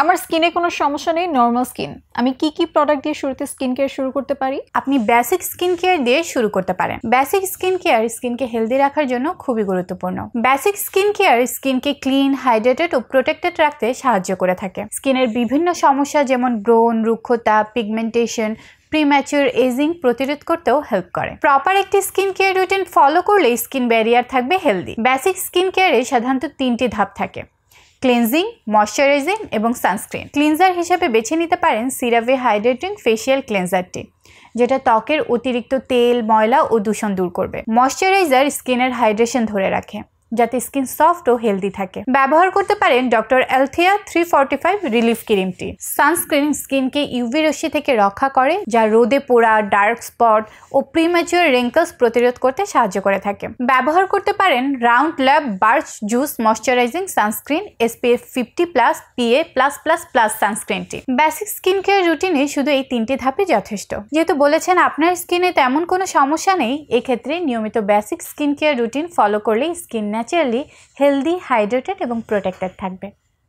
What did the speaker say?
আমার স্কিনে কোনো সমস্যা নেই, নরমাল স্কিন। আমি কি প্রোডাক্ট দিয়ে শুরুতে স্কিন কেয়ার শুরু করতে পারি? আপনি বেসিক স্কিন কেয়ার দিয়ে শুরু করতে পারেন। বেসিক স্কিন কেয়ার স্কিনকে হেলদি রাখার জন্য খুবই গুরুত্বপূর্ণ। বেসিক স্কিন কেয়ার স্কিনকে ক্লিন, হাইড্রেটেড ও প্রোটেক্টেড রাখতে সাহায্য করে থাকে। স্কিনের বিভিন্ন সমস্যা যেমন ব্রণ, রুক্ষতা, পিগমেন্টেশন, প্রিম্যাচুর এজিং প্রতিরোধ করতেও হেল্প করে। প্রপার একটি স্কিন কেয়ার রুটিন ফলো করলে স্কিন ব্যারিয়ার থাকবে হেলদি। বেসিক স্কিন কেয়ারে সাধারণত 3টি ধাপ থাকে: ক্লিনজিং, ময়শ্চারাইজিং এবং সানস্ক্রিন। ক্লিনজার হিসেবে বেছে নিতে পারেন সিরাভে হাইড্রেটিং ফেশিয়াল ক্লিনজারটি, যেটা ত্বকের অতিরিক্ত তেল, ময়লা ও দূষণ দূর করবে। ময়শ্চারাইজার স্কিনের হাইড্রেশন ধরে রাখে যাতে স্কিন সফট ও হেলদি থাকে। ব্যবহার করতে পারেন ডক্টর অ্যালথিয়া 345 রিলিফ ক্রিমটি। সানস্ক্রিন স্কিনকে ইউভি রশ্মি থেকে রক্ষা করে, যা রোদে পোড়া, ডার্ক স্পট ও প্রিম্যাচুর রিঙ্কলস প্রতিরোধ করতে সাহায্য করে থাকে। ব্যবহার করতে পারেন Round Lab birch juice moisturizing sunscreen SPF 50+ PA+++ সানস্ক্রিনটি। বেসিক স্কিন কেয়ার রুটিনে শুধু এই 3টি ধাপই যথেষ্ট। যেহেতু বলেছেন আপনার স্কিনে তেমন কোনো সমস্যা নেই, এক্ষেত্রে নিয়মিত basic skin care routine follow করলেই স্কিন ন্যাচারালি হেলদি, হাইড্রেটেড এবং প্রোটেক্টেড থাকবে।